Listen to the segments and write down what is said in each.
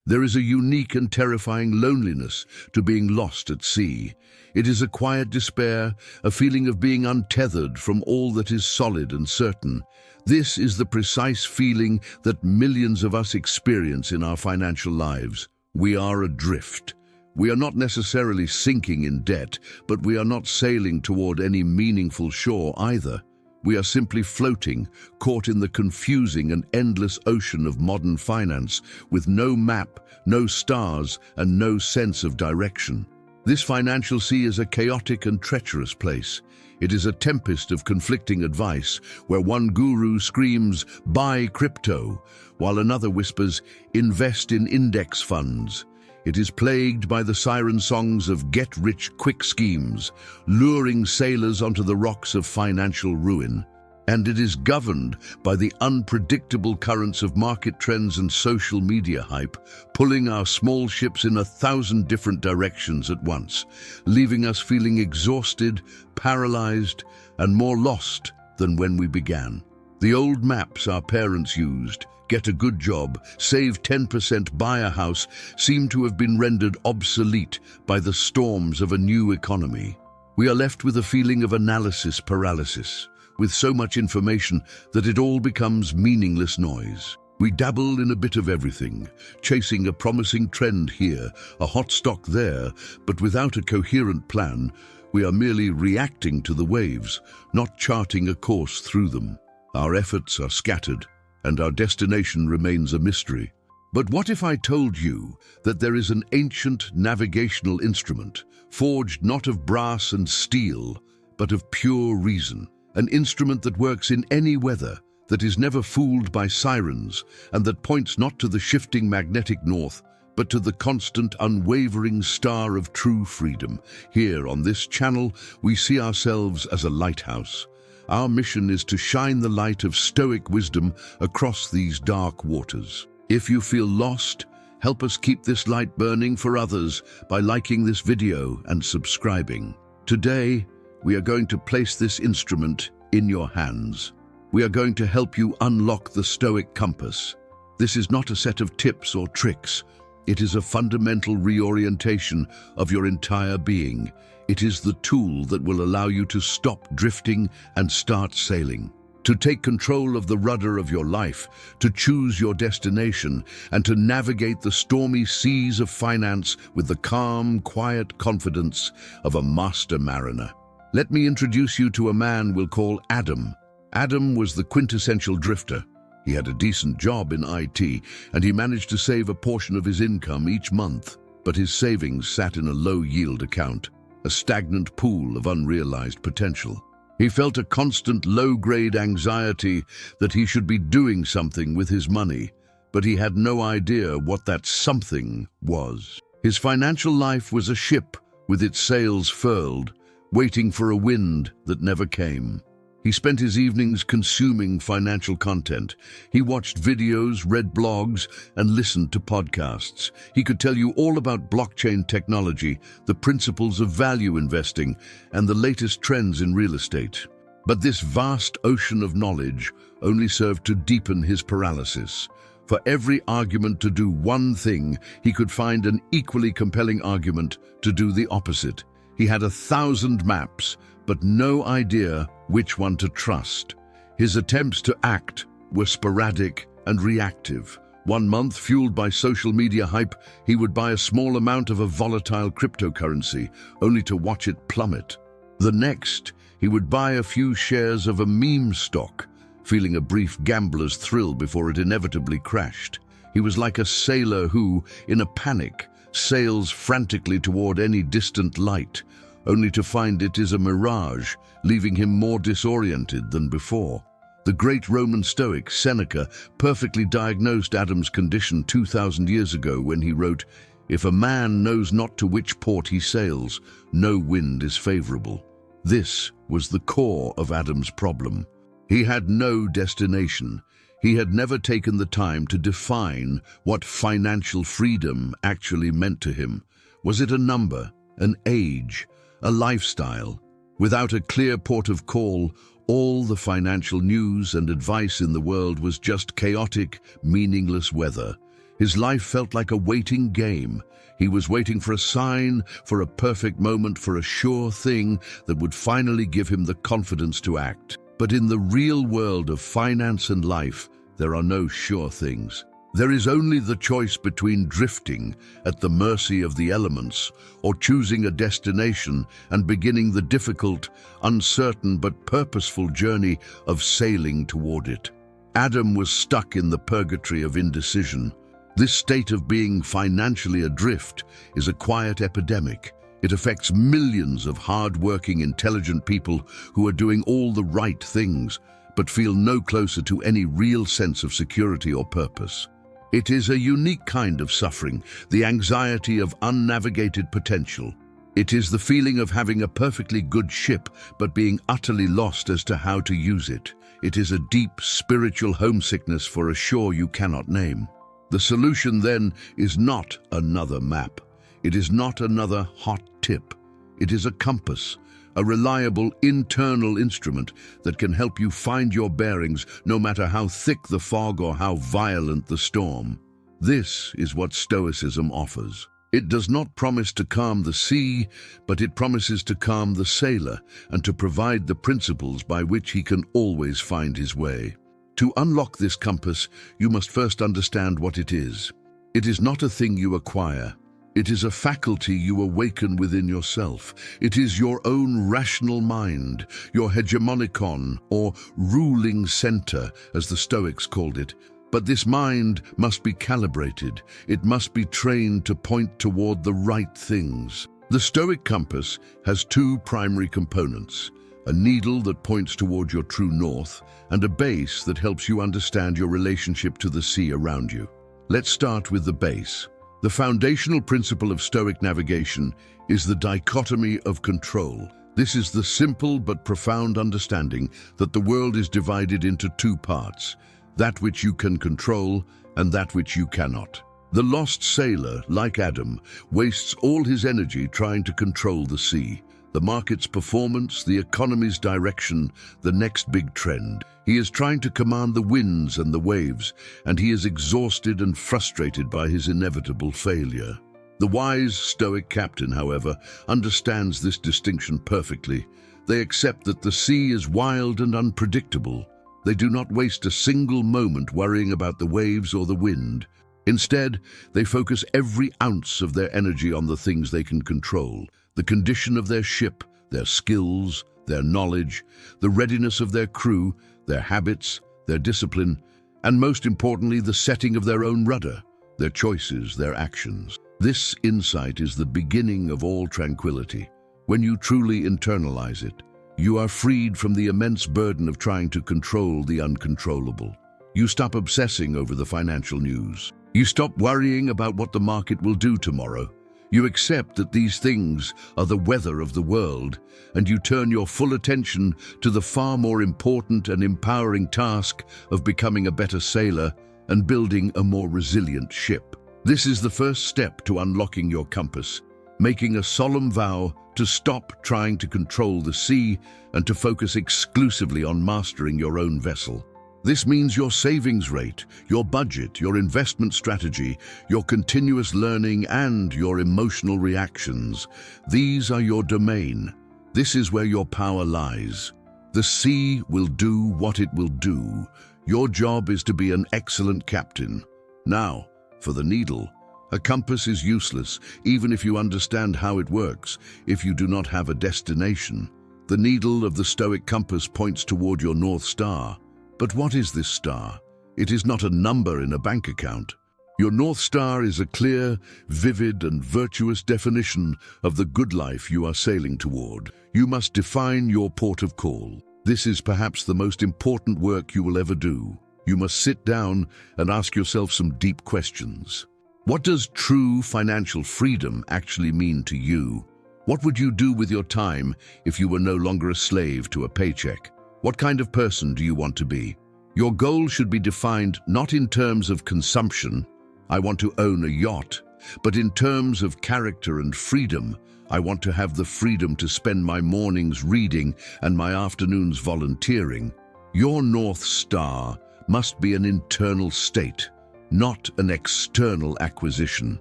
There is a unique and terrifying loneliness to being lost at sea. It is a quiet despair, a feeling of being untethered from all that is solid and certain. This is the precise feeling that millions of us experience in our financial lives. We are adrift. We are not necessarily sinking in debt, but we are not sailing toward any meaningful shore either. We are simply floating, caught in the confusing and endless ocean of modern finance, with no map, no stars, and no sense of direction. This financial sea is a chaotic and treacherous place. It is a tempest of conflicting advice, where one guru screams, "Buy crypto," while another whispers, "Invest in index funds." It is plagued by the siren songs of get-rich-quick schemes, luring sailors onto the rocks of financial ruin. And it is governed by the unpredictable currents of market trends and social media hype, pulling our small ships in 1,000 different directions at once, leaving us feeling exhausted, paralyzed, and more lost than when we began. The old maps our parents used, get a good job, save 10%, buy a house, seem to have been rendered obsolete by the storms of a new economy. We are left with a feeling of analysis paralysis, with so much information that it all becomes meaningless noise. We dabble in a bit of everything, chasing a promising trend here, a hot stock there, but without a coherent plan. We are merely reacting to the waves, not charting a course through them. Our efforts are scattered, and our destination remains a mystery. But what if I told you that there is an ancient navigational instrument, forged not of brass and steel, but of pure reason? An instrument that works in any weather, that is never fooled by sirens, and that points not to the shifting magnetic north, but to the constant, unwavering star of true freedom. Here on this channel, we see ourselves as a lighthouse. Our mission is to shine the light of Stoic wisdom across these dark waters. If you feel lost, help us keep this light burning for others by liking this video and subscribing. Today, we are going to place this instrument in your hands. We are going to help you unlock the Stoic compass. This is not a set of tips or tricks. It is a fundamental reorientation of your entire being. It is the tool that will allow you to stop drifting and start sailing, to take control of the rudder of your life, to choose your destination, and to navigate the stormy seas of finance with the calm, quiet confidence of a master mariner. Let me introduce you to a man we'll call Adam. Adam was the quintessential drifter. He had a decent job in IT, and he managed to save a portion of his income each month, but his savings sat in a low-yield account, a stagnant pool of unrealized potential. He felt a constant low-grade anxiety that he should be doing something with his money, but he had no idea what that something was. His financial life was a ship with its sails furled, waiting for a wind that never came. He spent his evenings consuming financial content. He watched videos, read blogs, and listened to podcasts. He could tell you all about blockchain technology, the principles of value investing, and the latest trends in real estate. But this vast ocean of knowledge only served to deepen his paralysis. For every argument to do one thing, he could find an equally compelling argument to do the opposite. He had 1,000 maps, but no idea which one to trust. His attempts to act were sporadic and reactive. One month, fueled by social media hype, he would buy a small amount of a volatile cryptocurrency, only to watch it plummet. The next, he would buy a few shares of a meme stock, feeling a brief gambler's thrill before it inevitably crashed. He was like a sailor who, in a panic, sails frantically toward any distant light, only to find it is a mirage, leaving him more disoriented than before. The great Roman Stoic Seneca perfectly diagnosed Adam's condition 2,000 years ago when he wrote, "If a man knows not to which port he sails, no wind is favorable." This was the core of Adam's problem. He had no destination. He had never taken the time to define what financial freedom actually meant to him. Was it a number, an age, a lifestyle? Without a clear port of call, all the financial news and advice in the world was just chaotic, meaningless weather. His life felt like a waiting game. He was waiting for a sign, for a perfect moment, for a sure thing that would finally give him the confidence to act. But in the real world of finance and life, there are no sure things. There is only the choice between drifting at the mercy of the elements or choosing a destination and beginning the difficult, uncertain but purposeful journey of sailing toward it. Adam was stuck in the purgatory of indecision. This state of being financially adrift is a quiet epidemic. It affects millions of hard-working, intelligent people who are doing all the right things, but feel no closer to any real sense of security or purpose. It is a unique kind of suffering, the anxiety of unnavigated potential. It is the feeling of having a perfectly good ship, but being utterly lost as to how to use it. It is a deep spiritual homesickness for a shore you cannot name. The solution, then, is not another map. It is not another hot tip. It is a compass, a reliable internal instrument that can help you find your bearings no matter how thick the fog or how violent the storm. This is what Stoicism offers. It does not promise to calm the sea, but it promises to calm the sailor and to provide the principles by which he can always find his way. To unlock this compass, you must first understand what it is. It is not a thing you acquire. It is a faculty you awaken within yourself. It is your own rational mind, your hegemonikon, or ruling center, as the Stoics called it. But this mind must be calibrated. It must be trained to point toward the right things. The Stoic compass has two primary components: a needle that points toward your true north, and a base that helps you understand your relationship to the sea around you. Let's start with the base. The foundational principle of Stoic navigation is the dichotomy of control. This is the simple but profound understanding that the world is divided into two parts: that which you can control and that which you cannot. The lost sailor, like Adam, wastes all his energy trying to control the sea, the market's performance, the economy's direction, the next big trend. He is trying to command the winds and the waves, and he is exhausted and frustrated by his inevitable failure. The wise Stoic captain, however, understands this distinction perfectly. They accept that the sea is wild and unpredictable. They do not waste a single moment worrying about the waves or the wind. Instead, they focus every ounce of their energy on the things they can control: the condition of their ship, their skills, their knowledge, the readiness of their crew, their habits, their discipline, and most importantly, the setting of their own rudder, their choices, their actions. This insight is the beginning of all tranquility. When you truly internalize it, you are freed from the immense burden of trying to control the uncontrollable. You stop obsessing over the financial news. You stop worrying about what the market will do tomorrow. You accept that these things are the weather of the world, and you turn your full attention to the far more important and empowering task of becoming a better sailor and building a more resilient ship. This is the first step to unlocking your compass, making a solemn vow to stop trying to control the sea and to focus exclusively on mastering your own vessel. This means your savings rate, your budget, your investment strategy, your continuous learning, and your emotional reactions. These are your domain. This is where your power lies. The sea will do what it will do. Your job is to be an excellent captain. Now, for the needle. A compass is useless, even if you understand how it works, if you do not have a destination. The needle of the Stoic compass points toward your North Star. But what is this star? It is not a number in a bank account. Your North Star is a clear, vivid, and virtuous definition of the good life you are sailing toward. You must define your port of call. This is perhaps the most important work you will ever do. You must sit down and ask yourself some deep questions. What does true financial freedom actually mean to you? What would you do with your time if you were no longer a slave to a paycheck? What kind of person do you want to be? Your goal should be defined not in terms of consumption, I want to own a yacht, but in terms of character and freedom. I want to have the freedom to spend my mornings reading and my afternoons volunteering. Your North Star must be an internal state, not an external acquisition.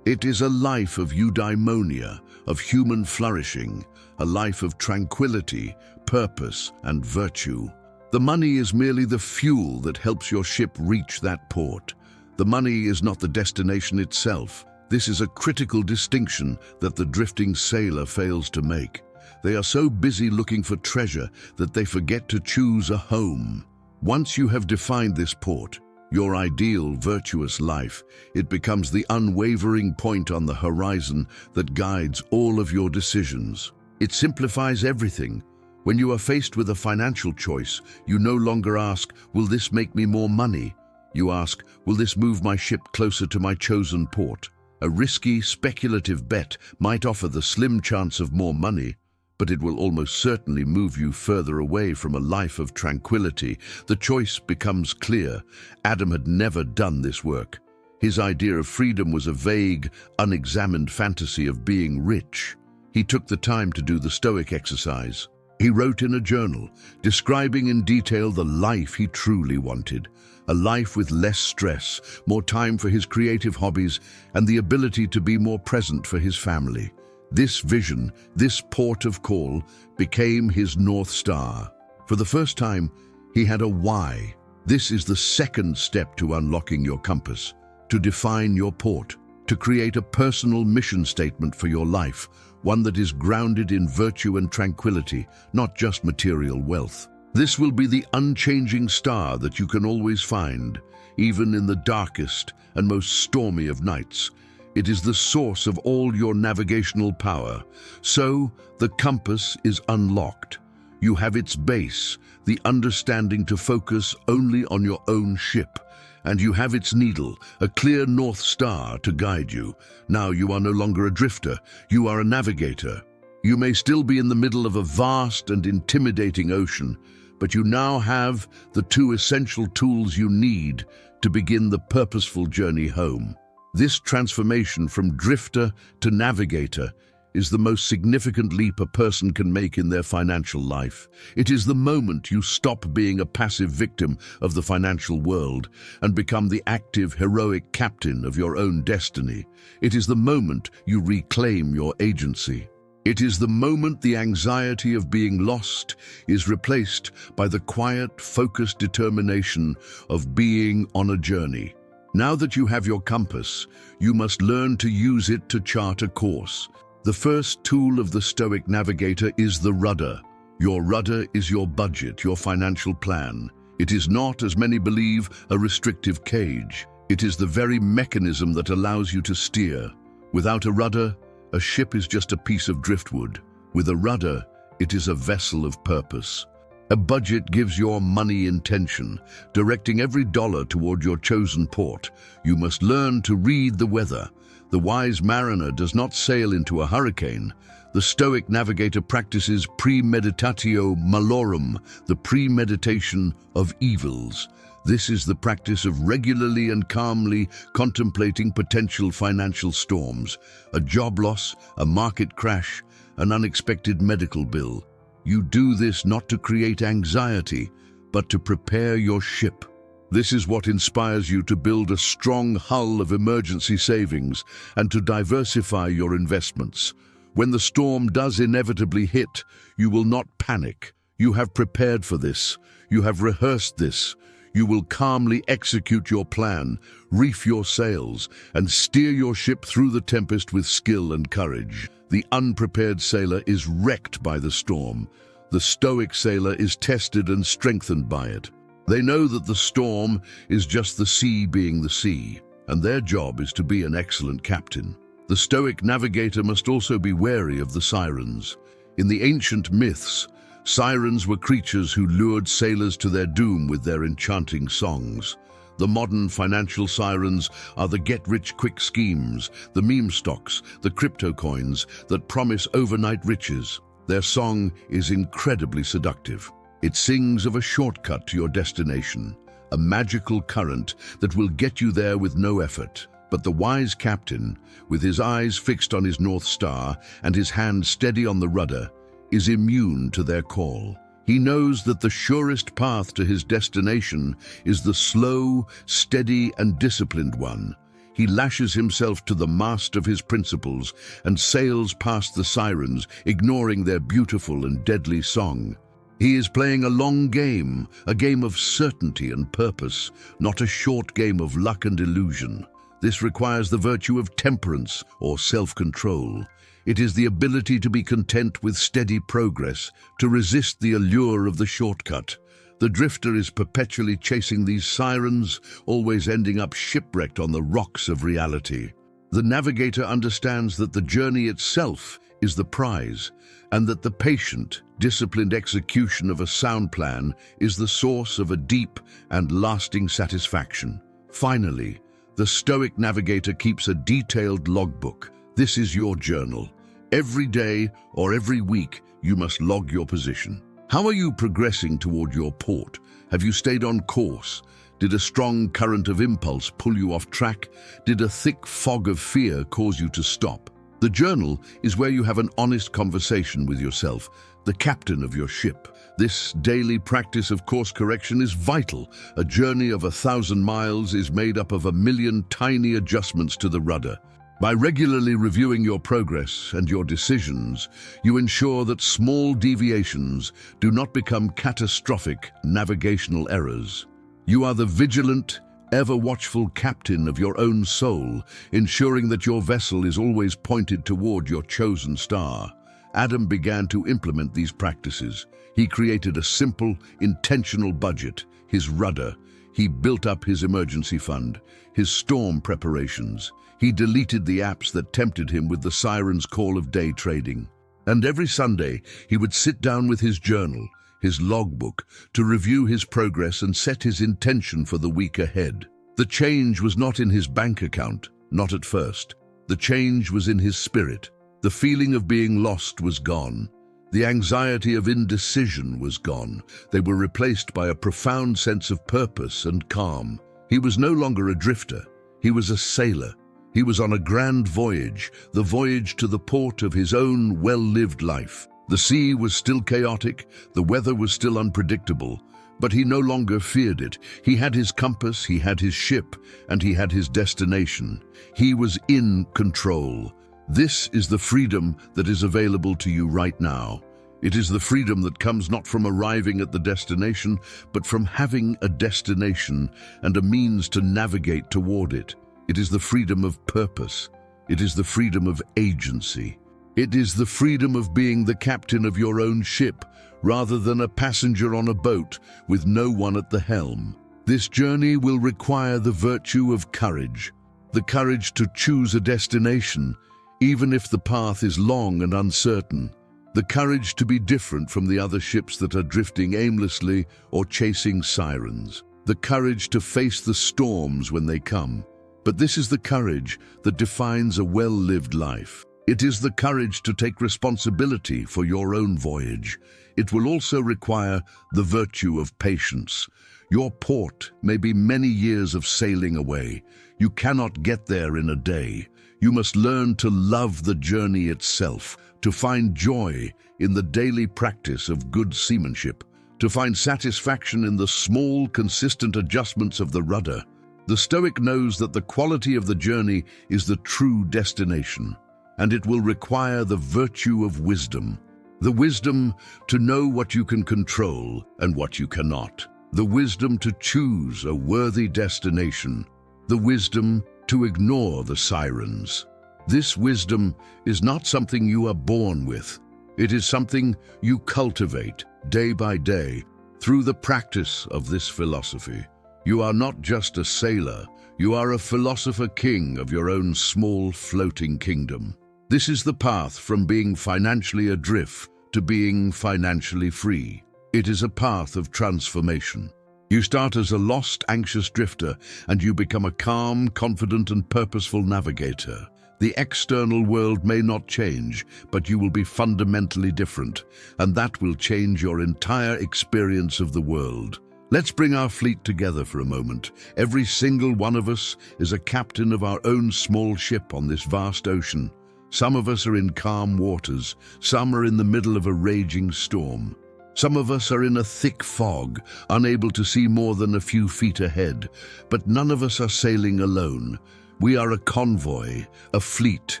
It is a life of eudaimonia, of human flourishing, a life of tranquility, purpose, and virtue. The money is merely the fuel that helps your ship reach that port. The money is not the destination itself. This is a critical distinction that the drifting sailor fails to make. They are so busy looking for treasure that they forget to choose a home. Once you have defined this port, your ideal, virtuous life, it becomes the unwavering point on the horizon that guides all of your decisions. It simplifies everything. When you are faced with a financial choice, you no longer ask, will this make me more money? You ask, will this move my ship closer to my chosen port? A risky, speculative bet might offer the slim chance of more money, but it will almost certainly move you further away from a life of tranquility. The choice becomes clear. Adam had never done this work. His idea of freedom was a vague, unexamined fantasy of being rich. He took the time to do the Stoic exercise. He wrote in a journal, describing in detail the life he truly wanted. A life with less stress, more time for his creative hobbies, and the ability to be more present for his family. This vision, this port of call, became his North Star. For the first time, he had a why. This is the second step to unlocking your compass, to define your port, to create a personal mission statement for your life, one that is grounded in virtue and tranquility, not just material wealth. This will be the unchanging star that you can always find, even in the darkest and most stormy of nights. It is the source of all your navigational power. So, the compass is unlocked. You have its base, the understanding to focus only on your own ship. And you have its needle, a clear North Star to guide you. Now you are no longer a drifter, you are a navigator. You may still be in the middle of a vast and intimidating ocean, but you now have the two essential tools you need to begin the purposeful journey home. This transformation from drifter to navigator is the most significant leap a person can make in their financial life. It is the moment you stop being a passive victim of the financial world and become the active, heroic captain of your own destiny. It is the moment you reclaim your agency. It is the moment the anxiety of being lost is replaced by the quiet, focused determination of being on a journey. Now that you have your compass, you must learn to use it to chart a course. The first tool of the Stoic navigator is the rudder. Your rudder is your budget, your financial plan. It is not, as many believe, a restrictive cage. It is the very mechanism that allows you to steer. Without a rudder, a ship is just a piece of driftwood. With a rudder, it is a vessel of purpose. A budget gives your money intention, directing every dollar toward your chosen port. You must learn to read the weather. The wise mariner does not sail into a hurricane. The Stoic navigator practices premeditatio malorum, the premeditation of evils. This is the practice of regularly and calmly contemplating potential financial storms, a job loss, a market crash, an unexpected medical bill. You do this not to create anxiety, but to prepare your ship. This is what inspires you to build a strong hull of emergency savings and to diversify your investments. When the storm does inevitably hit, you will not panic. You have prepared for this. You have rehearsed this. You will calmly execute your plan, reef your sails, and steer your ship through the tempest with skill and courage. The unprepared sailor is wrecked by the storm. The Stoic sailor is tested and strengthened by it. They know that the storm is just the sea being the sea, and their job is to be an excellent captain. The Stoic navigator must also be wary of the sirens. In the ancient myths, sirens were creatures who lured sailors to their doom with their enchanting songs. The modern financial sirens are the get-rich-quick schemes, the meme stocks, the crypto coins that promise overnight riches. Their song is incredibly seductive. It sings of a shortcut to your destination, a magical current that will get you there with no effort. But the wise captain, with his eyes fixed on his North Star and his hand steady on the rudder, is immune to their call. He knows that the surest path to his destination is the slow, steady, and disciplined one. He lashes himself to the mast of his principles and sails past the sirens, ignoring their beautiful and deadly song. He is playing a long game, a game of certainty and purpose, not a short game of luck and illusion. This requires the virtue of temperance or self-control. It is the ability to be content with steady progress, to resist the allure of the shortcut. The drifter is perpetually chasing these sirens, always ending up shipwrecked on the rocks of reality. The navigator understands that the journey itself is the prize, and that the patient, disciplined execution of a sound plan is the source of a deep and lasting satisfaction. Finally, the Stoic navigator keeps a detailed logbook. This is your journal. Every day or every week, you must log your position. How are you progressing toward your port? Have you stayed on course? Did a strong current of impulse pull you off track? Did a thick fog of fear cause you to stop? The journal is where you have an honest conversation with yourself, the captain of your ship. This daily practice of course correction is vital. A journey of 1,000 miles is made up of 1,000,000 tiny adjustments to the rudder. By regularly reviewing your progress and your decisions, you ensure that small deviations do not become catastrophic navigational errors. You are the vigilant, ever-watchful captain of your own soul, ensuring that your vessel is always pointed toward your chosen star. Adam began to implement these practices. He created a simple, intentional budget, his rudder. He built up his emergency fund, his storm preparations. He deleted the apps that tempted him with the siren's call of day trading. And every Sunday, he would sit down with his journal, his logbook, to review his progress and set his intention for the week ahead. The change was not in his bank account, not at first. The change was in his spirit. The feeling of being lost was gone. The anxiety of indecision was gone. They were replaced by a profound sense of purpose and calm. He was no longer a drifter. He was a sailor. He was on a grand voyage, the voyage to the port of his own well-lived life. The sea was still chaotic, the weather was still unpredictable, but he no longer feared it. He had his compass, he had his ship, and he had his destination. He was in control. This is the freedom that is available to you right now. It is the freedom that comes not from arriving at the destination, but from having a destination and a means to navigate toward it. It is the freedom of purpose. It is the freedom of agency. It is the freedom of being the captain of your own ship, rather than a passenger on a boat with no one at the helm. This journey will require the virtue of courage, the courage to choose a destination, even if the path is long and uncertain, the courage to be different from the other ships that are drifting aimlessly or chasing sirens, the courage to face the storms when they come. But this is the courage that defines a well-lived life. It is the courage to take responsibility for your own voyage. It will also require the virtue of patience. Your port may be many years of sailing away. You cannot get there in a day. You must learn to love the journey itself, to find joy in the daily practice of good seamanship, to find satisfaction in the small, consistent adjustments of the rudder. The Stoic knows that the quality of the journey is the true destination, and it will require the virtue of wisdom. The wisdom to know what you can control and what you cannot. The wisdom to choose a worthy destination. The wisdom to ignore the sirens. This wisdom is not something you are born with. It is something you cultivate day by day through the practice of this philosophy. You are not just a sailor, you are a philosopher king of your own small floating kingdom. This is the path from being financially adrift to being financially free. It is a path of transformation. You start as a lost, anxious drifter, and you become a calm, confident, and purposeful navigator. The external world may not change, but you will be fundamentally different, and that will change your entire experience of the world. Let's bring our fleet together for a moment. Every single one of us is a captain of our own small ship on this vast ocean. Some of us are in calm waters, some are in the middle of a raging storm. Some of us are in a thick fog, unable to see more than a few feet ahead, but none of us are sailing alone. We are a convoy, a fleet,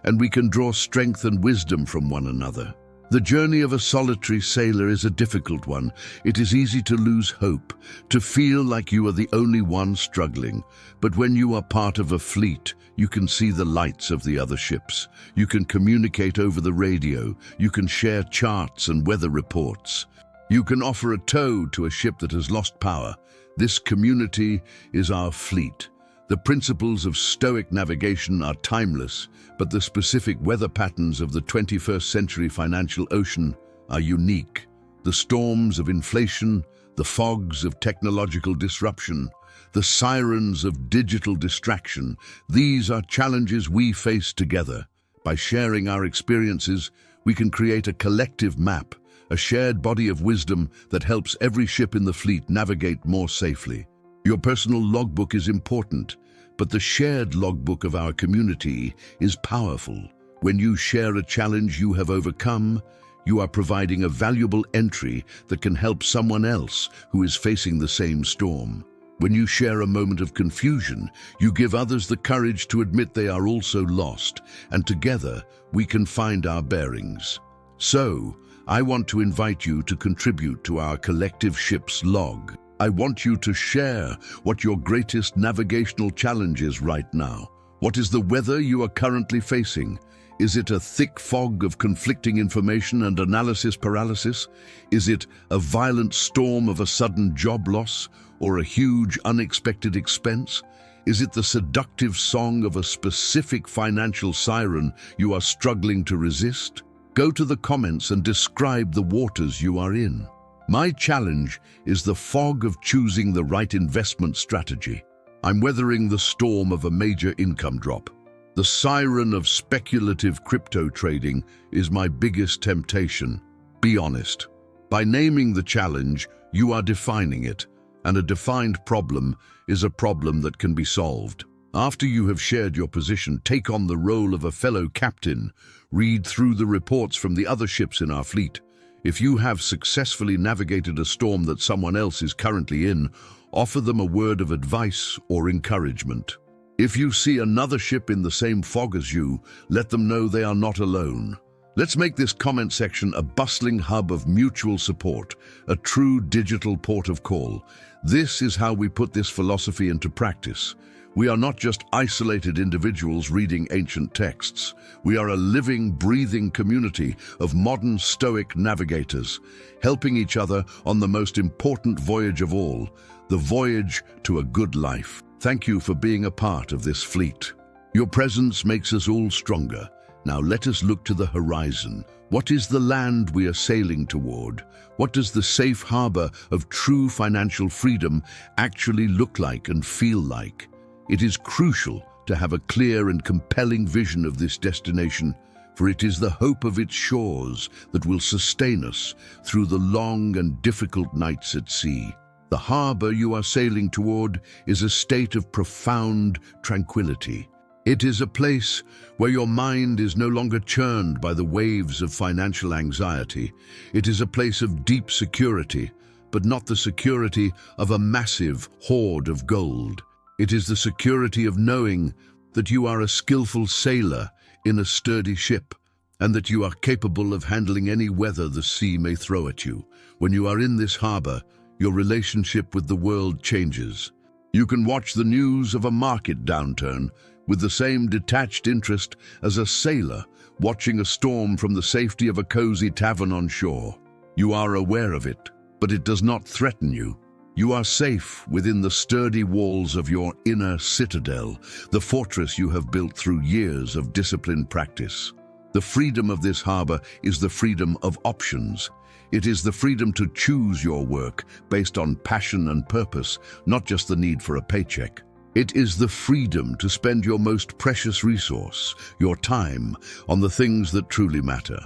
and we can draw strength and wisdom from one another. The journey of a solitary sailor is a difficult one. It is easy to lose hope, to feel like you are the only one struggling. But when you are part of a fleet, you can see the lights of the other ships. You can communicate over the radio. You can share charts and weather reports. You can offer a tow to a ship that has lost power. This community is our fleet. The principles of Stoic navigation are timeless, but the specific weather patterns of the 21st century financial ocean are unique. The storms of inflation, the fogs of technological disruption, the sirens of digital distraction, these are challenges we face together. By sharing our experiences, we can create a collective map, a shared body of wisdom that helps every ship in the fleet navigate more safely. Your personal logbook is important, but the shared logbook of our community is powerful. When you share a challenge you have overcome, you are providing a valuable entry that can help someone else who is facing the same storm. When you share a moment of confusion, you give others the courage to admit they are also lost, and together we can find our bearings. So, I want to invite you to contribute to our collective ship's log. I want you to share what your greatest navigational challenge is right now. What is the weather you are currently facing? Is it a thick fog of conflicting information and analysis paralysis? Is it a violent storm of a sudden job loss or a huge unexpected expense? Is it the seductive song of a specific financial siren you are struggling to resist? Go to the comments and describe the waters you are in. My challenge is the fog of choosing the right investment strategy. I'm weathering the storm of a major income drop. The siren of speculative crypto trading is my biggest temptation. Be honest. By naming the challenge, you are defining it, and a defined problem is a problem that can be solved. After you have shared your position, take on the role of a fellow captain. Read through the reports from the other ships in our fleet. If you have successfully navigated a storm that someone else is currently in, offer them a word of advice or encouragement. If you see another ship in the same fog as you, let them know they are not alone. Let's make this comment section a bustling hub of mutual support, a true digital port of call. This is how we put this philosophy into practice. We are not just isolated individuals reading ancient texts. We are a living, breathing community of modern Stoic navigators, helping each other on the most important voyage of all, the voyage to a good life. Thank you for being a part of this fleet. Your presence makes us all stronger. Now let us look to the horizon. What is the land we are sailing toward? What does the safe harbor of true financial freedom actually look like and feel like? It is crucial to have a clear and compelling vision of this destination, for it is the hope of its shores that will sustain us through the long and difficult nights at sea. The harbor you are sailing toward is a state of profound tranquility. It is a place where your mind is no longer churned by the waves of financial anxiety. It is a place of deep security, but not the security of a massive hoard of gold. It is the security of knowing that you are a skillful sailor in a sturdy ship, and that you are capable of handling any weather the sea may throw at you. When you are in this harbor, your relationship with the world changes. You can watch the news of a market downturn with the same detached interest as a sailor watching a storm from the safety of a cozy tavern on shore. You are aware of it, but it does not threaten you. You are safe within the sturdy walls of your inner citadel, the fortress you have built through years of disciplined practice. The freedom of this harbor is the freedom of options. It is the freedom to choose your work based on passion and purpose, not just the need for a paycheck. It is the freedom to spend your most precious resource, your time, on the things that truly matter.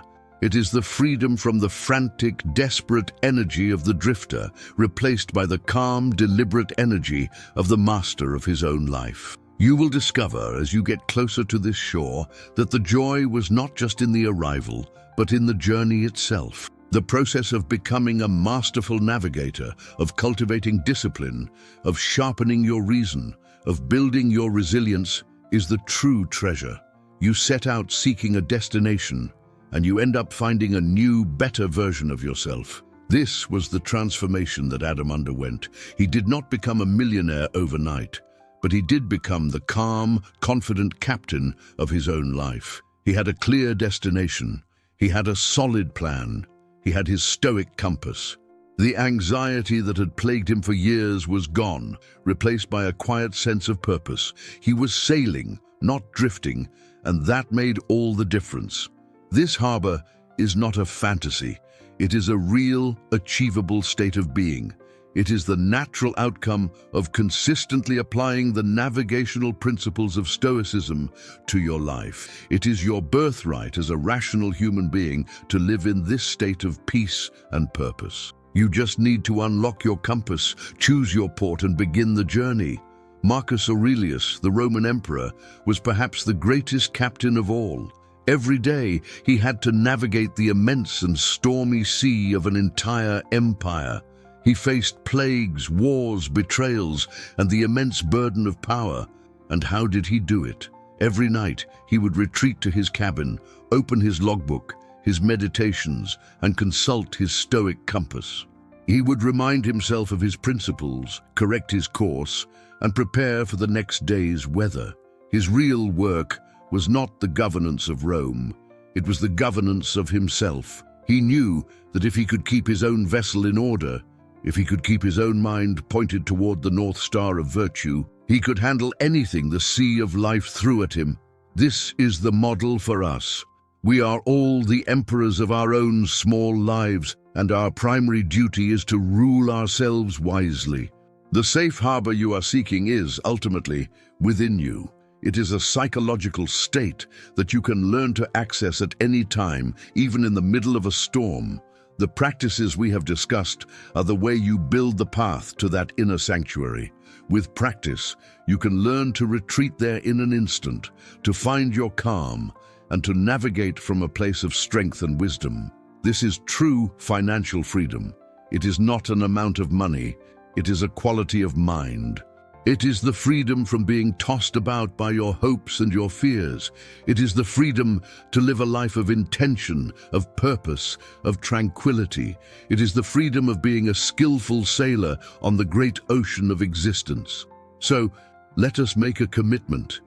It is the freedom from the frantic, desperate energy of the drifter, replaced by the calm, deliberate energy of the master of his own life. You will discover, as you get closer to this shore, that the joy was not just in the arrival, but in the journey itself. The process of becoming a masterful navigator, of cultivating discipline, of sharpening your reason, of building your resilience is the true treasure. You set out seeking a destination, and you end up finding a new, better version of yourself. This was the transformation that Adam underwent. He did not become a millionaire overnight, but he did become the calm, confident captain of his own life. He had a clear destination. He had a solid plan. He had his stoic compass. The anxiety that had plagued him for years was gone, replaced by a quiet sense of purpose. He was sailing, not drifting, and that made all the difference. This harbor is not a fantasy. It is a real, achievable state of being. It is the natural outcome of consistently applying the navigational principles of Stoicism to your life. It is your birthright as a rational human being to live in this state of peace and purpose. You just need to unlock your compass, choose your port, and begin the journey. Marcus Aurelius, the Roman emperor, was perhaps the greatest captain of all. Every day, he had to navigate the immense and stormy sea of an entire empire. He faced plagues, wars, betrayals, and the immense burden of power. And how did he do it? Every night, he would retreat to his cabin, open his logbook, his meditations, and consult his stoic compass. He would remind himself of his principles, correct his course, and prepare for the next day's weather. His real work was not the governance of Rome. It was the governance of himself. He knew that if he could keep his own vessel in order, if he could keep his own mind pointed toward the North Star of virtue, he could handle anything the sea of life threw at him. This is the model for us. We are all the emperors of our own small lives, and our primary duty is to rule ourselves wisely. The safe harbor you are seeking is, ultimately, within you. It is a psychological state that you can learn to access at any time, even in the middle of a storm. The practices we have discussed are the way you build the path to that inner sanctuary. With practice, you can learn to retreat there in an instant, to find your calm, and to navigate from a place of strength and wisdom. This is true financial freedom. It is not an amount of money, it is a quality of mind. It is the freedom from being tossed about by your hopes and your fears. It is the freedom to live a life of intention, of purpose, of tranquility. It is the freedom of being a skillful sailor on the great ocean of existence. So, let us make a commitment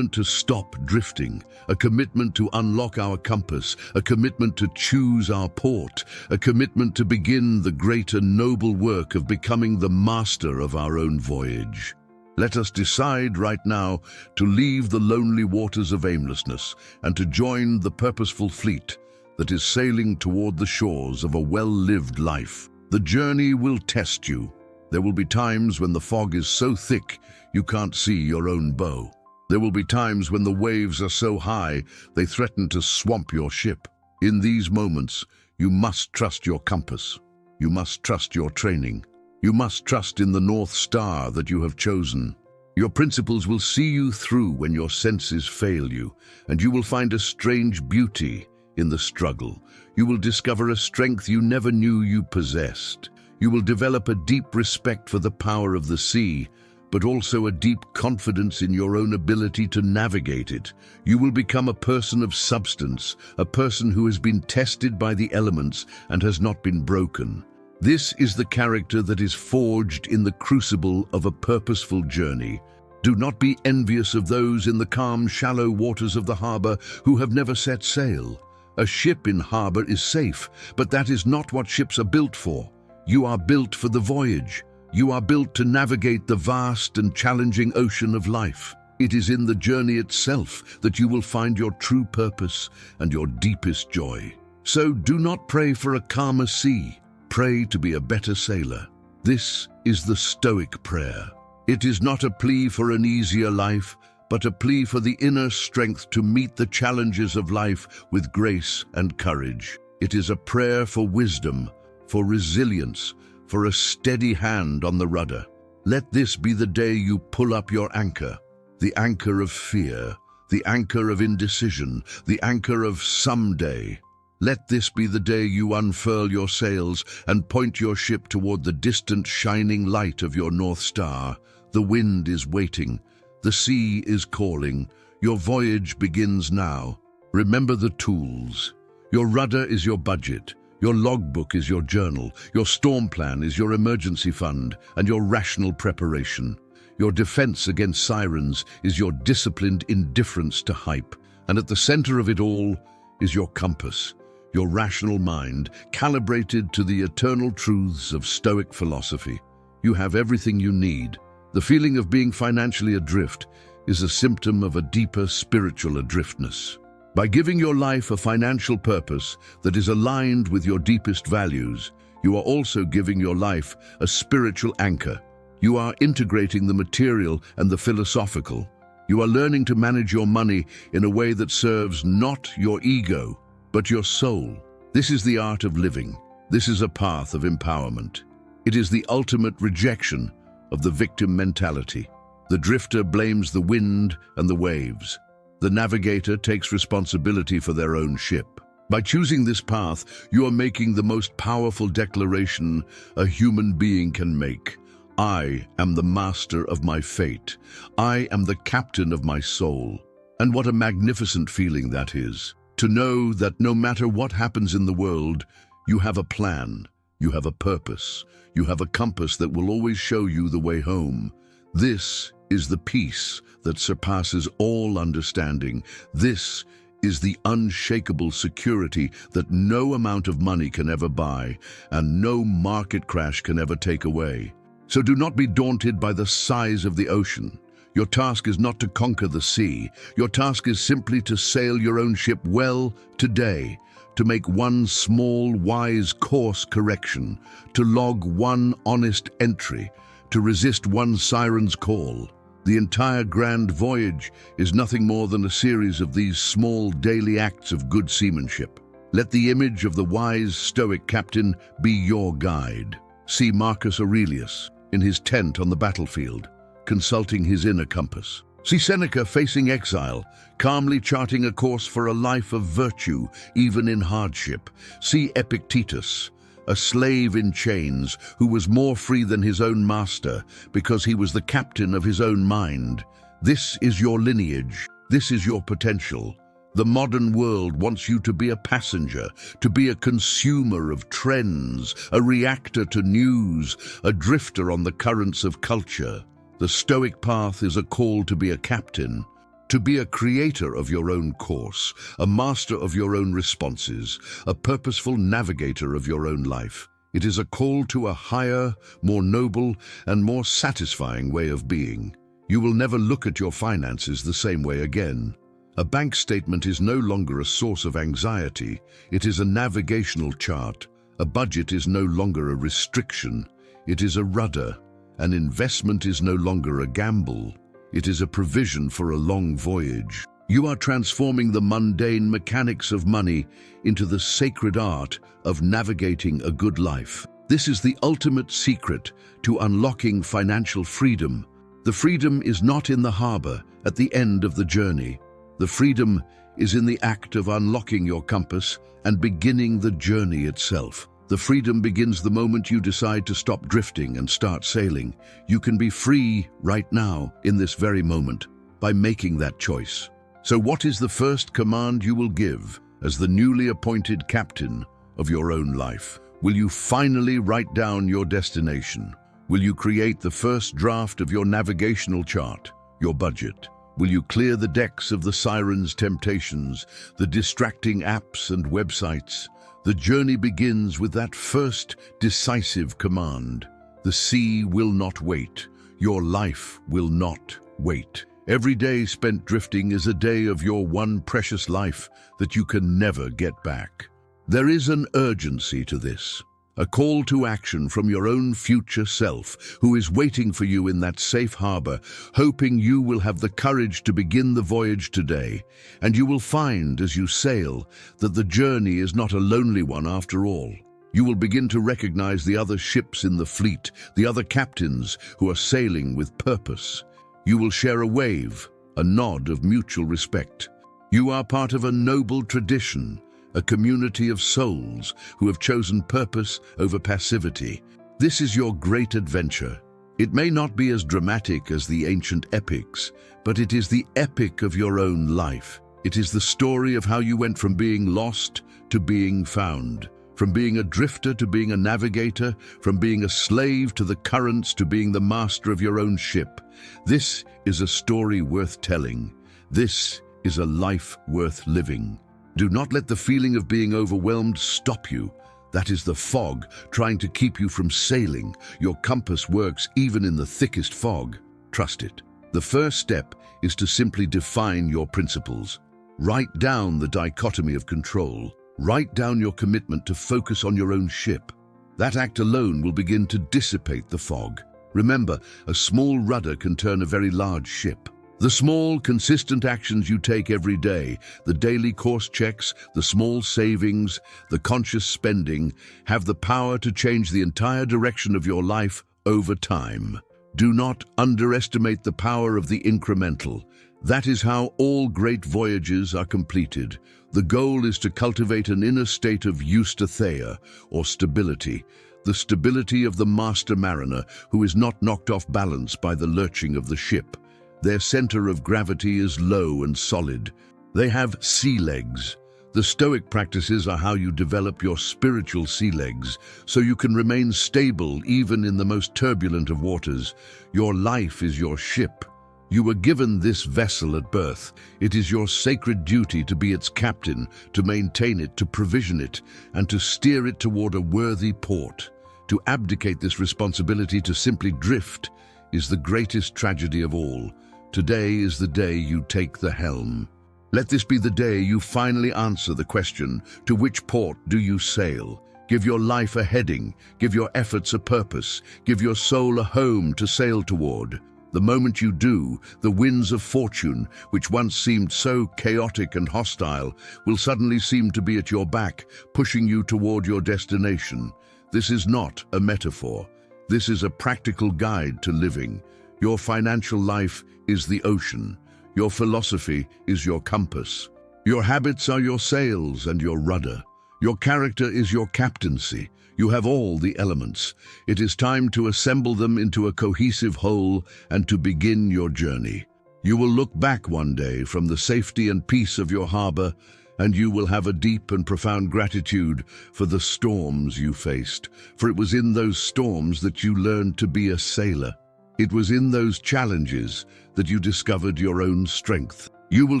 to stop drifting, a commitment to unlock our compass, a commitment to choose our port, a commitment to begin the great and noble work of becoming the master of our own voyage. Let us decide right now to leave the lonely waters of aimlessness and to join the purposeful fleet that is sailing toward the shores of a well-lived life. The journey will test you. There will be times when the fog is so thick you can't see your own bow. There will be times when the waves are so high they threaten to swamp your ship. In these moments, you must trust your compass. You must trust your training. You must trust in the North Star that you have chosen. Your principles will see you through when your senses fail you, and you will find a strange beauty in the struggle. You will discover a strength you never knew you possessed. You will develop a deep respect for the power of the sea, but also a deep confidence in your own ability to navigate it. You will become a person of substance, a person who has been tested by the elements and has not been broken. This is the character that is forged in the crucible of a purposeful journey. Do not be envious of those in the calm, shallow waters of the harbor who have never set sail. A ship in harbor is safe, but that is not what ships are built for. You are built for the voyage. You are built to navigate the vast and challenging ocean of life. It is in the journey itself that you will find your true purpose and your deepest joy. So do not pray for a calmer sea. Pray to be a better sailor. This is the Stoic prayer. It is not a plea for an easier life, but a plea for the inner strength to meet the challenges of life with grace and courage. It is a prayer for wisdom, for resilience, for a steady hand on the rudder. Let this be the day you pull up your anchor, the anchor of fear, the anchor of indecision, the anchor of someday. Let this be the day you unfurl your sails and point your ship toward the distant shining light of your North Star. The wind is waiting. The sea is calling. Your voyage begins now. Remember the tools. Your rudder is your budget. Your logbook is your journal. Your storm plan is your emergency fund and your rational preparation. Your defense against sirens is your disciplined indifference to hype. And at the center of it all is your compass, your rational mind, calibrated to the eternal truths of Stoic philosophy. You have everything you need. The feeling of being financially adrift is a symptom of a deeper spiritual adriftness. By giving your life a financial purpose that is aligned with your deepest values, you are also giving your life a spiritual anchor. You are integrating the material and the philosophical. You are learning to manage your money in a way that serves not your ego, but your soul. This is the art of living. This is a path of empowerment. It is the ultimate rejection of the victim mentality. The drifter blames the wind and the waves. The navigator takes responsibility for their own ship. By choosing this path, you are making the most powerful declaration a human being can make. I am the master of my fate. I am the captain of my soul. And what a magnificent feeling that is. To know that no matter what happens in the world, you have a plan, you have a purpose, you have a compass that will always show you the way home. This is the peace that surpasses all understanding. This is the unshakable security that no amount of money can ever buy and no market crash can ever take away. So do not be daunted by the size of the ocean. Your task is not to conquer the sea. Your task is simply to sail your own ship well today, to make one small, wise course correction, to log one honest entry, to resist one siren's call. The entire grand voyage is nothing more than a series of these small daily acts of good seamanship. Let the image of the wise Stoic captain be your guide. See Marcus Aurelius in his tent on the battlefield, consulting his inner compass. See Seneca facing exile, calmly charting a course for a life of virtue, even in hardship. See Epictetus, a slave in chains who was more free than his own master because he was the captain of his own mind. This is your lineage. This is your potential. The modern world wants you to be a passenger, to be a consumer of trends, a reactor to news, a drifter on the currents of culture. The Stoic path is a call to be a captain, to be a creator of your own course, a master of your own responses, a purposeful navigator of your own life. It is a call to a higher, more noble, and more satisfying way of being. You will never look at your finances the same way again. A bank statement is no longer a source of anxiety. It is a navigational chart. A budget is no longer a restriction. It is a rudder. An investment is no longer a gamble. It is a provision for a long voyage. You are transforming the mundane mechanics of money into the sacred art of navigating a good life. This is the ultimate secret to unlocking financial freedom. The freedom is not in the harbor at the end of the journey. The freedom is in the act of unlocking your compass and beginning the journey itself. The freedom begins the moment you decide to stop drifting and start sailing. You can be free right now, in this very moment, by making that choice. So what is the first command you will give as the newly appointed captain of your own life? Will you finally write down your destination? Will you create the first draft of your navigational chart, your budget? Will you clear the decks of the siren's temptations, the distracting apps and websites? The journey begins with that first decisive command. The sea will not wait. Your life will not wait. Every day spent drifting is a day of your one precious life that you can never get back. There is an urgency to this, a call to action from your own future self who is waiting for you in that safe harbor, hoping you will have the courage to begin the voyage today. And you will find as you sail that the journey is not a lonely one after all. You will begin to recognize the other ships in the fleet, the other captains who are sailing with purpose. You will share a wave, a nod of mutual respect. You are part of a noble tradition, a community of souls who have chosen purpose over passivity. This is your great adventure. It may not be as dramatic as the ancient epics, but it is the epic of your own life. It is the story of how you went from being lost to being found, from being a drifter to being a navigator, from being a slave to the currents to being the master of your own ship. This is a story worth telling. This is a life worth living. Do not let the feeling of being overwhelmed stop you. That is the fog trying to keep you from sailing. Your compass works even in the thickest fog. Trust it. The first step is to simply define your principles. Write down the dichotomy of control. Write down your commitment to focus on your own ship. That act alone will begin to dissipate the fog. Remember, a small rudder can turn a very large ship. The small, consistent actions you take every day, the daily course checks, the small savings, the conscious spending, have the power to change the entire direction of your life over time. Do not underestimate the power of the incremental. That is how all great voyages are completed. The goal is to cultivate an inner state of eustatheia, or stability, the stability of the master mariner who is not knocked off balance by the lurching of the ship. Their center of gravity is low and solid. They have sea legs. The Stoic practices are how you develop your spiritual sea legs, so you can remain stable even in the most turbulent of waters. Your life is your ship. You were given this vessel at birth. It is your sacred duty to be its captain, to maintain it, to provision it, and to steer it toward a worthy port. To abdicate this responsibility to simply drift is the greatest tragedy of all. Today is the day you take the helm. Let this be the day you finally answer the question, to which port do you sail? Give your life a heading, give your efforts a purpose, give your soul a home to sail toward. The moment you do, the winds of fortune, which once seemed so chaotic and hostile, will suddenly seem to be at your back, pushing you toward your destination. This is not a metaphor. This is a practical guide to living. Your financial life is the ocean. Your philosophy is your compass. Your habits are your sails and your rudder. Your character is your captaincy. You have all the elements. It is time to assemble them into a cohesive whole and to begin your journey. You will look back one day from the safety and peace of your harbor, and you will have a deep and profound gratitude for the storms you faced, for it was in those storms that you learned to be a sailor. It was in those challenges that you discovered your own strength. You will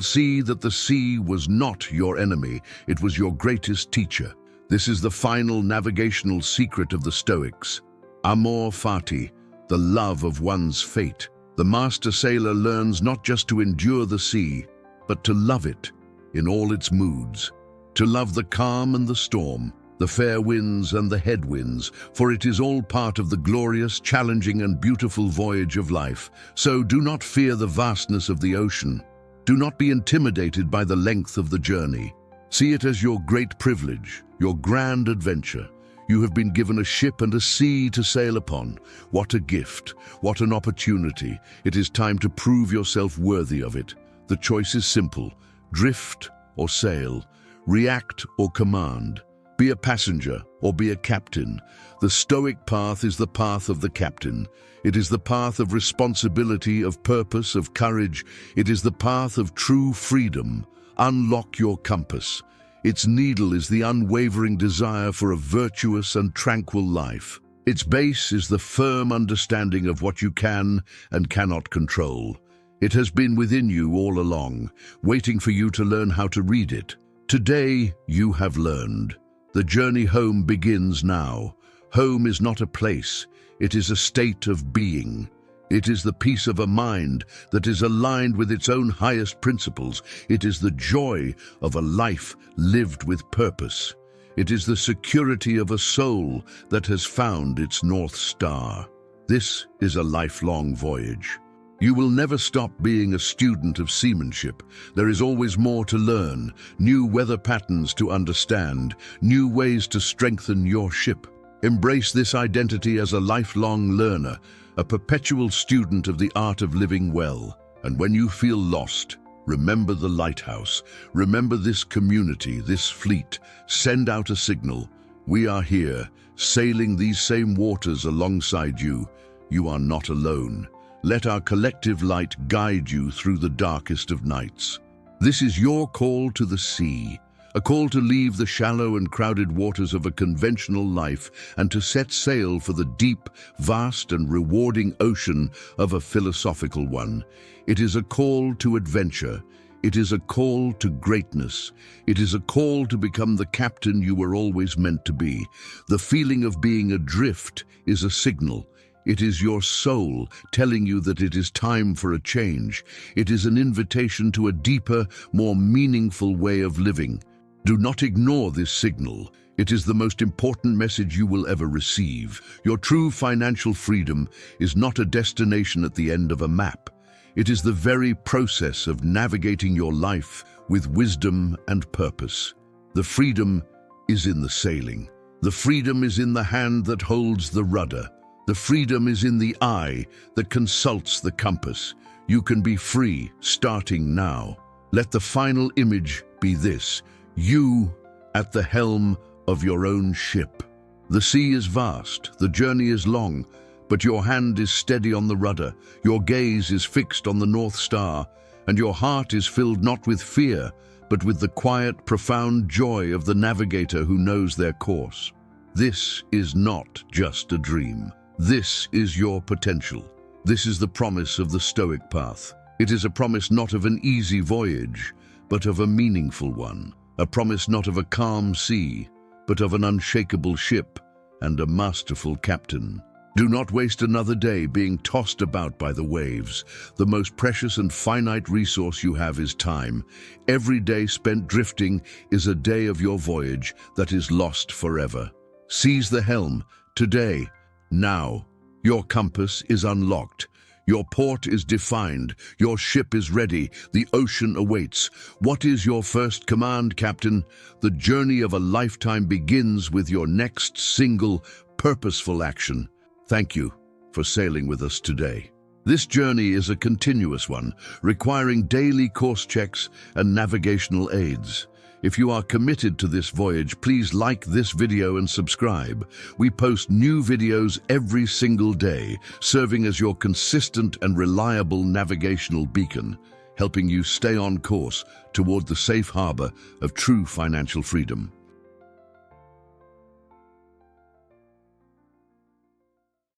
see that the sea was not your enemy, it was your greatest teacher. This is the final navigational secret of the Stoics. Amor fati, the love of one's fate. The master sailor learns not just to endure the sea, but to love it in all its moods. To love the calm and the storm, the fair winds and the headwinds, for it is all part of the glorious, challenging and beautiful voyage of life. So do not fear the vastness of the ocean. Do not be intimidated by the length of the journey. See it as your great privilege, your grand adventure. You have been given a ship and a sea to sail upon. What a gift, what an opportunity. It is time to prove yourself worthy of it. The choice is simple: drift or sail, react or command. Be a passenger or be a captain. The Stoic path is the path of the captain. It is the path of responsibility, of purpose, of courage. It is the path of true freedom. Unlock your compass. Its needle is the unwavering desire for a virtuous and tranquil life. Its base is the firm understanding of what you can and cannot control. It has been within you all along, waiting for you to learn how to read it. Today, you have learned. The journey home begins now. Home is not a place, it is a state of being. It is the peace of a mind that is aligned with its own highest principles. It is the joy of a life lived with purpose. It is the security of a soul that has found its North Star. This is a lifelong voyage. You will never stop being a student of seamanship. There is always more to learn, new weather patterns to understand, new ways to strengthen your ship. Embrace this identity as a lifelong learner, a perpetual student of the art of living well. And when you feel lost, Remember the lighthouse. Remember this community, this fleet. Send out a signal. We are here, sailing these same waters alongside you. You are not alone. Let our collective light guide you through the darkest of nights. This is your call to the sea, a call to leave the shallow and crowded waters of a conventional life and to set sail for the deep, vast and rewarding ocean of a philosophical one. It is a call to adventure. It is a call to greatness. It is a call to become the captain you were always meant to be. The feeling of being adrift is a signal. It is your soul telling you that it is time for a change. It is an invitation to a deeper, more meaningful way of living. Do not ignore this signal. It is the most important message you will ever receive. Your true financial freedom is not a destination at the end of a map. It is the very process of navigating your life with wisdom and purpose. The freedom is in the sailing. The freedom is in the hand that holds the rudder. The freedom is in the eye that consults the compass. You can be free starting now. Let the final image be this: you at the helm of your own ship. The sea is vast, the journey is long, but your hand is steady on the rudder, your gaze is fixed on the North Star, and your heart is filled not with fear, but with the quiet, profound joy of the navigator who knows their course. This is not just a dream. This is your potential. This is the promise of the Stoic path. It is a promise not of an easy voyage, but of a meaningful one. A promise not of a calm sea, but of an unshakable ship and a masterful captain. Do not waste another day being tossed about by the waves. The most precious and finite resource you have is time. Every day spent drifting is a day of your voyage that is lost forever. Seize the helm, today, now. Your compass is unlocked. Your port is defined. Your ship is ready. The ocean awaits. What is your first command, Captain? The journey of a lifetime begins with your next single, purposeful action. Thank you for sailing with us today. This journey is a continuous one, requiring daily course checks and navigational aids. If you are committed to this voyage, please like this video and subscribe. We post new videos every single day, serving as your consistent and reliable navigational beacon, helping you stay on course toward the safe harbor of true financial freedom.